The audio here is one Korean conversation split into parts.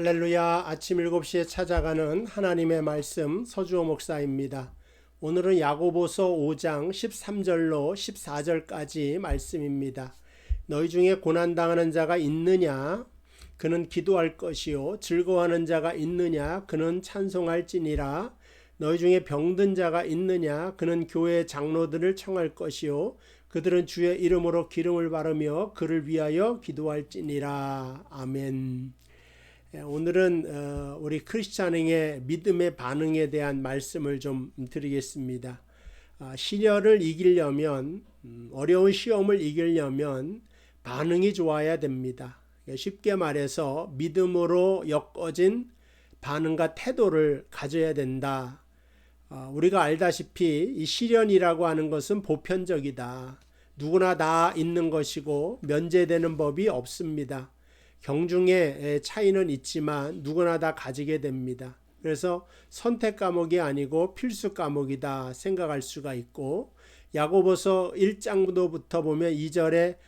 할렐루야. 아침 7시에 찾아가는 하나님의 말씀 서주호 목사입니다. 오늘은 야고보서 5장 13절로 14절까지 말씀입니다. 너희 중에 고난당하는 자가 있느냐? 그는 기도할 것이요. 즐거워하는 자가 있느냐? 그는 찬송할지니라. 너희 중에 병든 자가 있느냐? 그는 교회 장로들을 청할 것이요. 그들은 주의 이름으로 기름을 바르며 그를 위하여 기도할지니라. 아멘. 오늘은 우리 크리스찬의 믿음의 반응에 대한 말씀을 좀 드리겠습니다. 시련을 이기려면, 어려운 시험을 이기려면 반응이 좋아야 됩니다. 쉽게 말해서 믿음으로 엮어진 반응과 태도를 가져야 된다. 우리가 알다시피 이 시련이라고 하는 것은 보편적이다. 누구나 다 있는 것이고 면제되는 법이 없습니다. 경중의 차이는 있지만 누구나 다 가지게 됩니다. 그래서 선택 과목이 아니고 필수 과목이다 생각할 수가 있고, 야고보서 1장부터 보면 2절에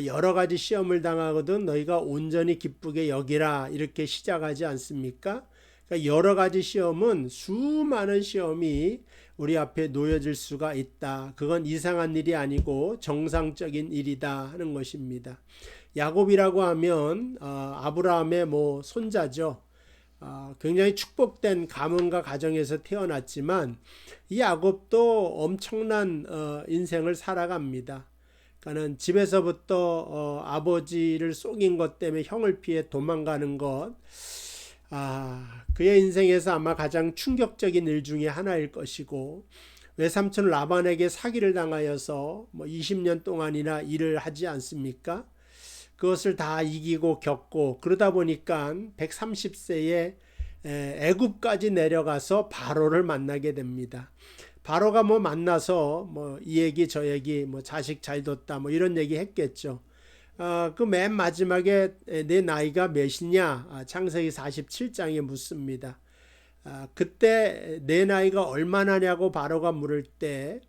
여러 가지 시험을 당하거든 너희가 온전히 기쁘게 여기라 이렇게 시작하지 않습니까? 그러니까 여러 가지 시험은 수많은 시험이 우리 앞에 놓여질 수가 있다. 그건 이상한 일이 아니고 정상적인 일이다 하는 것입니다. 야곱이라고 하면 아브라함의 손자죠. 굉장히 축복된 가문과 가정에서 태어났지만 이 야곱도 엄청난 인생을 살아갑니다. 그러니까는 집에서부터 아버지를 속인 것 때문에 형을 피해 도망가는 것, 그의 인생에서 아마 가장 충격적인 일 중에 하나일 것이고, 외삼촌 라반에게 사기를 당하여서 20년 동안이나 일을 하지 않습니까? 그것을 다 이기고 겪고 그러다 보니까 130세에 애굽까지 내려가서 바로를 만나게 됩니다. 바로가 만나서 이 얘기 저 얘기 자식 잘 뒀다 이런 얘기 했겠죠. 그 맨 마지막에 내 나이가 몇이냐 창세기 47장에 묻습니다. 그때 내 나이가 얼마나냐고 바로가 물을 때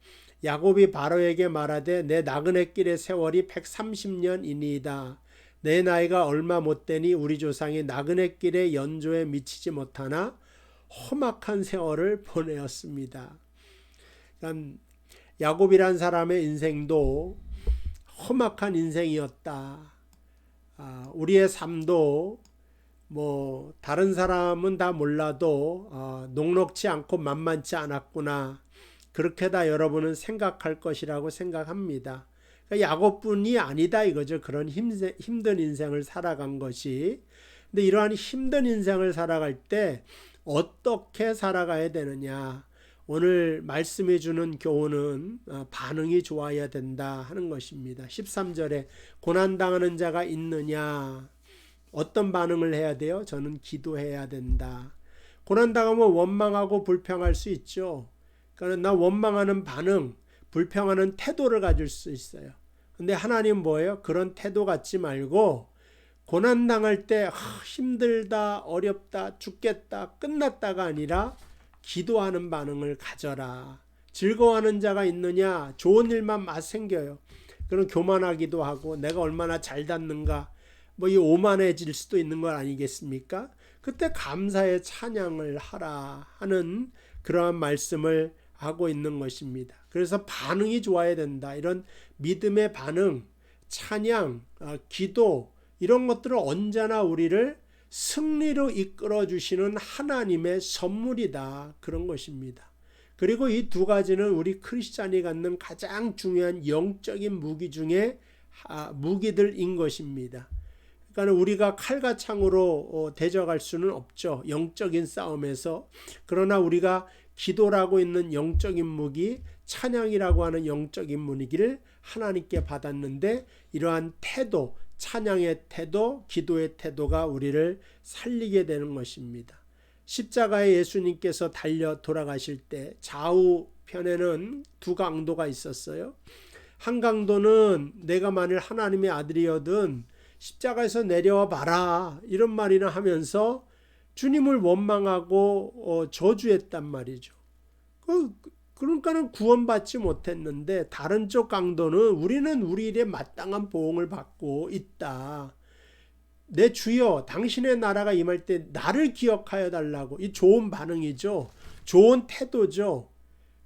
야곱이 바로에게 말하되 내 나그네 길의 세월이 130년이니이다. 내 나이가 얼마 못되니 우리 조상이 나그네 길의 연조에 미치지 못하나 험악한 세월을 보내었습니다. 그러니까 야곱이란 사람의 인생도 험악한 인생이었다. 우리의 삶도 다른 사람은 다 몰라도 녹록지 않고 만만치 않았구나. 그렇게 다 여러분은 생각할 것이라고 생각합니다. 그러니까 야곱뿐이 아니다 이거죠. 그런 힘든 인생을 살아간 것이. 근데 이러한 힘든 인생을 살아갈 때 어떻게 살아가야 되느냐. 오늘 말씀해 주는 교훈은 반응이 좋아야 된다 하는 것입니다. 13절에 고난당하는 자가 있느냐. 어떤 반응을 해야 돼요? 저는 기도해야 된다. 고난당하면 원망하고 불평할 수 있죠. 그러니까 나 원망하는 반응, 불평하는 태도를 가질 수 있어요. 근데 하나님 뭐예요? 그런 태도 갖지 말고 고난당할 때 힘들다, 어렵다, 죽겠다, 끝났다가 아니라 기도하는 반응을 가져라. 즐거워하는 자가 있느냐? 좋은 일만 막 생겨요. 그럼 교만하기도 하고 내가 얼마나 잘 닿는가 이 오만해질 수도 있는 것 아니겠습니까? 그때 감사의 찬양을 하라 하는 그러한 말씀을 하고 있는 것입니다. 그래서 반응이 좋아야 된다. 이런 믿음의 반응, 찬양, 기도 이런 것들은 언제나 우리를 승리로 이끌어 주시는 하나님의 선물이다. 그런 것입니다. 그리고 이 두 가지는 우리 크리스찬이 갖는 가장 중요한 영적인 무기 중에 무기들인 것입니다. 그러니까 우리가 칼과 창으로 대적할 수는 없죠. 영적인 싸움에서. 그러나 우리가 기도라고 있는 영적인 무기, 찬양이라고 하는 영적인 무기를 하나님께 받았는데 이러한 태도, 찬양의 태도, 기도의 태도가 우리를 살리게 되는 것입니다. 십자가에 예수님께서 달려 돌아가실 때 좌우편에는 두 강도가 있었어요. 한 강도는 내가 만일 하나님의 아들이거든 십자가에서 내려와 봐라 이런 말이나 하면서 주님을 원망하고 저주했단 말이죠. 그러니까는 구원받지 못했는데 다른 쪽 강도는 우리는 우리 일에 마땅한 보응을 받고 있다. 내 주여 당신의 나라가 임할 때 나를 기억하여 달라고. 이 좋은 반응이죠. 좋은 태도죠.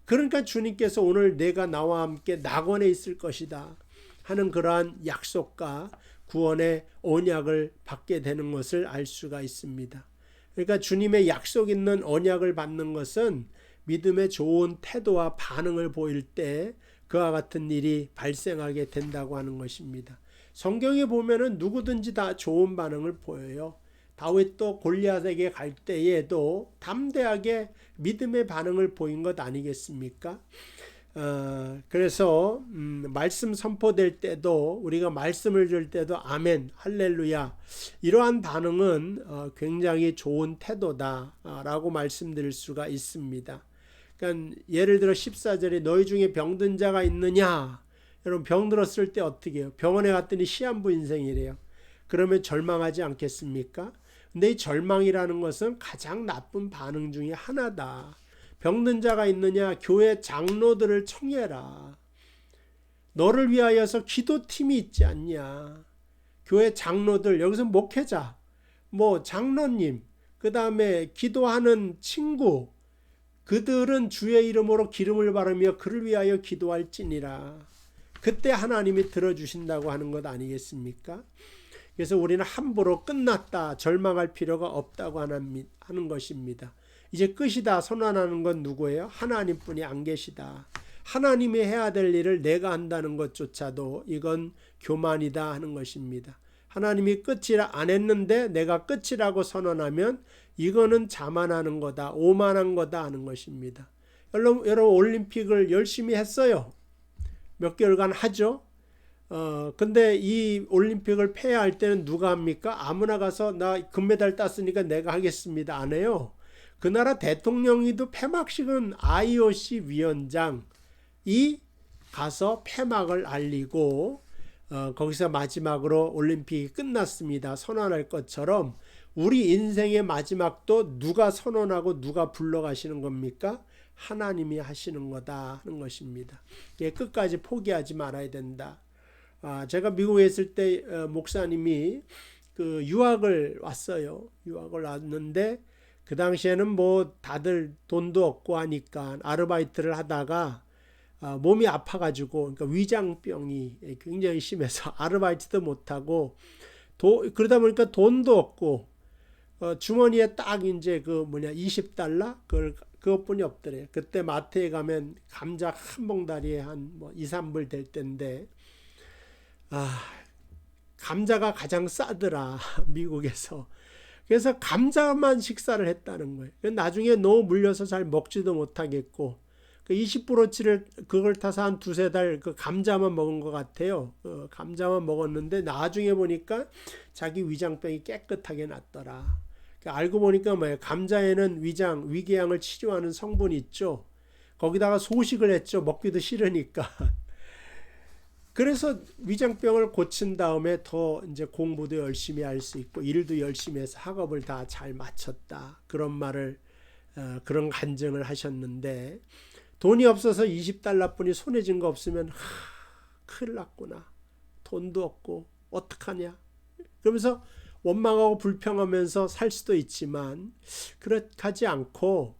그러니까 주님께서 오늘 내가 나와 함께 낙원에 있을 것이다 하는 그러한 약속과 구원의 언약을 받게 되는 것을 알 수가 있습니다. 그러니까 주님의 약속 있는 언약을 받는 것은 믿음의 좋은 태도와 반응을 보일 때 그와 같은 일이 발생하게 된다고 하는 것입니다. 성경에 보면은 누구든지 다 좋은 반응을 보여요. 다윗도 골리앗에게 갈 때에도 담대하게 믿음의 반응을 보인 것 아니겠습니까? 그래서 말씀 선포될 때도 우리가 말씀을 줄 때도 아멘, 할렐루야 이러한 반응은 굉장히 좋은 태도다라고 말씀드릴 수가 있습니다. 그러니까 예를 들어 14절에 너희 중에 병든 자가 있느냐? 여러분 병 들었을 때 어떻게 해요? 병원에 갔더니 시한부 인생이래요. 그러면 절망하지 않겠습니까? 근데 이 절망이라는 것은 가장 나쁜 반응 중에 하나다. 병든 자가 있느냐? 교회 장로들을 청해라. 너를 위하여서 기도팀이 있지 않냐? 교회 장로들, 여기서 목회자, 장로님, 그 다음에 기도하는 친구, 그들은 주의 이름으로 기름을 바르며 그를 위하여 기도할지니라. 그때 하나님이 들어주신다고 하는 것 아니겠습니까? 그래서 우리는 함부로 끝났다, 절망할 필요가 없다고 하는 것입니다. 이제 끝이다 선언하는 건 누구예요? 하나님뿐이 안 계시다. 하나님이 해야 될 일을 내가 한다는 것조차도 이건 교만이다 하는 것입니다. 하나님이 끝이라 안 했는데 내가 끝이라고 선언하면 이거는 자만하는 거다, 오만한 거다 하는 것입니다. 여러분 올림픽을 열심히 했어요. 몇 개월간 하죠. 근데 이 올림픽을 폐회할 때는 누가 합니까? 아무나 가서 나 금메달 땄으니까 내가 하겠습니다. 안 해요. 그 나라 대통령이도 폐막식은 IOC 위원장이 가서 폐막을 알리고 거기서 마지막으로 올림픽이 끝났습니다 선언할 것처럼 우리 인생의 마지막도 누가 선언하고 누가 불러가시는 겁니까? 하나님이 하시는 거다 하는 것입니다. 끝까지 포기하지 말아야 된다. 제가 미국에 있을 때 목사님이 그 유학을 왔어요. 유학을 왔는데 그 당시에는 다들 돈도 없고 하니까 아르바이트를 하다가 몸이 아파가지고 그러니까 위장병이 굉장히 심해서 아르바이트도 못하고 그러다 보니까 돈도 없고 주머니에 딱 이제 20달러 그것뿐이 없더래요. 그때 마트에 가면 감자 한 봉다리에 한 2, 3불 될 때인데 감자가 가장 싸더라 미국에서. 그래서 감자만 식사를 했다는 거예요. 나중에 너무 물려서 잘 먹지도 못하겠고 20브로치를 그걸 타서 한 두세 달 그 감자만 먹은 것 같아요. 감자만 먹었는데 나중에 보니까 자기 위장병이 깨끗하게 낫더라. 알고 보니까 뭐예요? 감자에는 위궤양을 치료하는 성분이 있죠. 거기다가 소식을 했죠. 먹기도 싫으니까. 그래서 위장병을 고친 다음에 더 이제 공부도 열심히 할 수 있고 일도 열심히 해서 학업을 다 잘 마쳤다. 그런 말을 그런 간증을 하셨는데 돈이 없어서 20달러뿐이 손에 쥔 거 없으면 큰일 났구나. 돈도 없고 어떡하냐. 그러면서 원망하고 불평하면서 살 수도 있지만 그렇게 하지 않고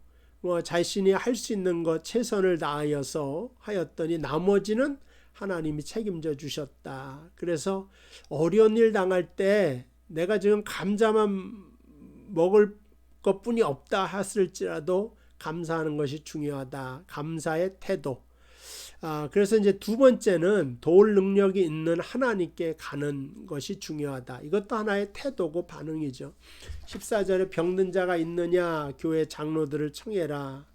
자신이 할 수 있는 것 최선을 다하여서 하였더니 나머지는 하나님이 책임져 주셨다. 그래서 어려운 일 당할 때 내가 지금 감자만 먹을 것뿐이 없다 했을지라도 감사하는 것이 중요하다. 감사의 태도. 그래서 이제 두 번째는 도울 능력이 있는 하나님께 가는 것이 중요하다. 이것도 하나의 태도고 반응이죠. 14절에 병든 자가 있느냐 교회 장로들을 청해라.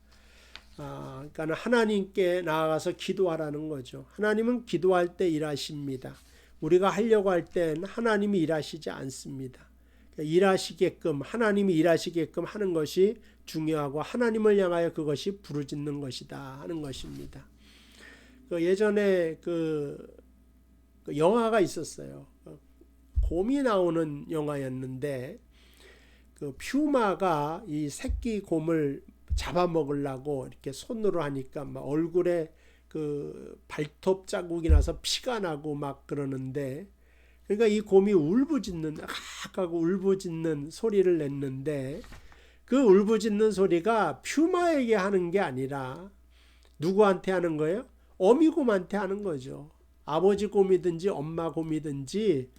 그러니까 하나님께 나아가서 기도하라는 거죠. 하나님은 기도할 때 일하십니다. 우리가 하려고 할 땐 하나님이 일하시지 않습니다. 하나님이 일하시게끔 하는 것이 중요하고 하나님을 향하여 그것이 부르짖는 것이다 하는 것입니다. 예전에 그 영화가 있었어요. 곰이 나오는 영화였는데 그 퓨마가 이 새끼 곰을 잡아먹으려고 이렇게 손으로 하니까 막 얼굴에 그 발톱 자국이 나서 피가 나고 막 그러는데 그러니까 이 곰이 울부짖는 하고 울부짖는 소리를 냈는데 그 울부짖는 소리가 퓨마에게 하는 게 아니라 누구한테 하는 거예요? 어미곰한테 하는 거죠. 아버지 곰이든지 엄마 곰이든지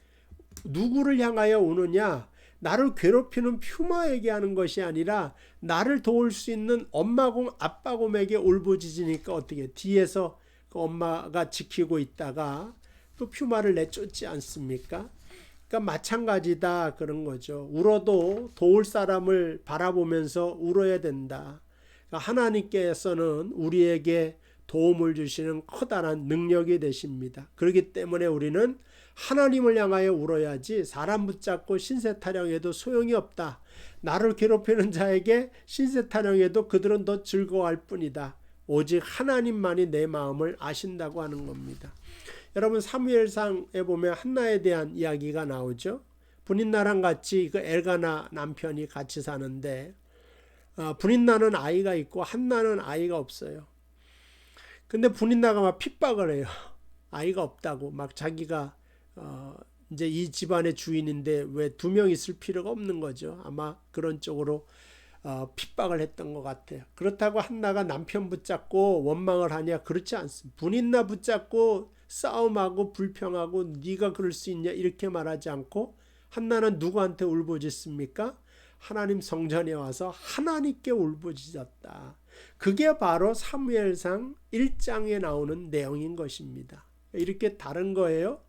누구를 향하여 우느냐? 나를 괴롭히는 퓨마에게 하는 것이 아니라 나를 도울 수 있는 엄마 곰, 아빠 곰에게 울부짖으니까 어떻게 뒤에서 그 엄마가 지키고 있다가 또 퓨마를 내쫓지 않습니까? 그러니까 마찬가지다 그런 거죠. 울어도 도울 사람을 바라보면서 울어야 된다. 그러니까 하나님께서는 우리에게 도움을 주시는 커다란 능력이 되십니다. 그렇기 때문에 우리는 하나님을 향하여 울어야지 사람 붙잡고 신세 타령해도 소용이 없다. 나를 괴롭히는 자에게 신세 타령해도 그들은 더 즐거워할 뿐이다. 오직 하나님만이 내 마음을 아신다고 하는 겁니다. 여러분 사무엘상에 보면 한나에 대한 이야기가 나오죠. 분인나랑 같이 그 엘가나 남편이 같이 사는데 분인나는 아이가 있고 한나는 아이가 없어요. 근데 분인나가 막 핍박을 해요. 아이가 없다고 막 자기가 이제 이 집안의 주인인데 왜 2명 있을 필요가 없는 거죠. 아마 그런 쪽으로 핍박을 했던 것 같아요. 그렇다고 한나가 남편 붙잡고 원망을 하냐? 그렇지 않습니다. 분인나 붙잡고 싸움하고 불평하고 네가 그럴 수 있냐? 이렇게 말하지 않고 한나는 누구한테 울부짖습니까? 하나님 성전에 와서 하나님께 울부짖었다. 그게 바로 사무엘상 1장에 나오는 내용인 것입니다. 이렇게 다른 거예요.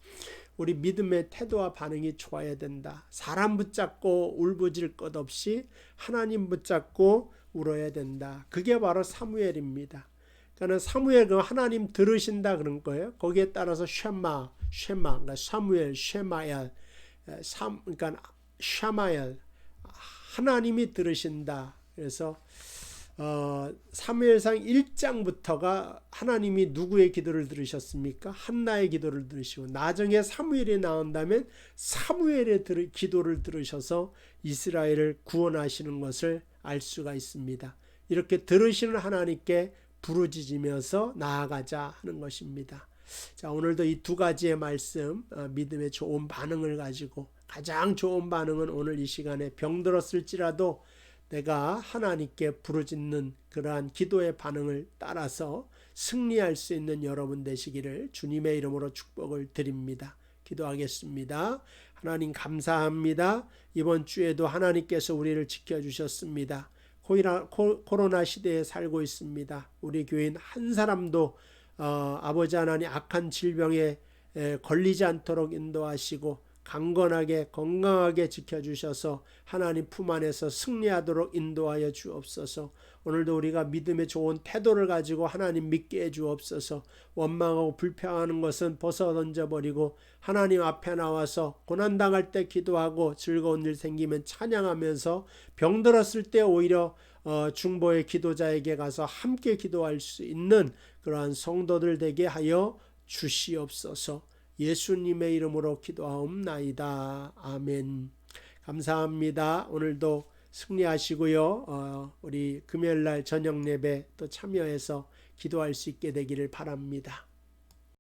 우리 믿음의 태도와 반응이 좋아야 된다. 사람 붙잡고 울부짖을 것 없이 하나님 붙잡고 울어야 된다. 그게 바로 사무엘입니다. 그러니까 사무엘 그 하나님 들으신다 그런 거예요. 거기에 따라서 쉐마, 그러니까 사무엘, 쉐마엘, 그러니까 샤마엘, 하나님이 들으신다. 그래서 사무엘상 1장부터가 하나님이 누구의 기도를 들으셨습니까? 한나의 기도를 들으시고 나중에 사무엘이 나온다면 사무엘의 기도를 들으셔서 이스라엘을 구원하시는 것을 알 수가 있습니다. 이렇게 들으시는 하나님께 부르짖으면서 나아가자 하는 것입니다. 자, 오늘도 이 2가지의 말씀 믿음의 좋은 반응을 가지고 가장 좋은 반응은 오늘 이 시간에 병들었을지라도 내가 하나님께 부르짖는 그러한 기도의 반응을 따라서 승리할 수 있는 여러분 되시기를 주님의 이름으로 축복을 드립니다. 기도하겠습니다. 하나님 감사합니다. 이번 주에도 하나님께서 우리를 지켜주셨습니다. 코로나 시대에 살고 있습니다. 우리 교인 한 사람도 아버지 하나님 악한 질병에 걸리지 않도록 인도하시고 강건하게 건강하게 지켜주셔서 하나님 품 안에서 승리하도록 인도하여 주옵소서. 오늘도 우리가 믿음의 좋은 태도를 가지고 하나님 믿게 해주옵소서. 원망하고 불평하는 것은 벗어 던져버리고 하나님 앞에 나와서 고난당할 때 기도하고 즐거운 일 생기면 찬양하면서 병들었을 때 오히려 중보의 기도자에게 가서 함께 기도할 수 있는 그러한 성도들 되게 하여 주시옵소서. 예수님의 이름으로 기도하옵나이다. 아멘. 감사합니다. 오늘도 승리하시고요. 우리 금요일날 저녁 예배 또 참여해서 기도할 수 있게 되기를 바랍니다.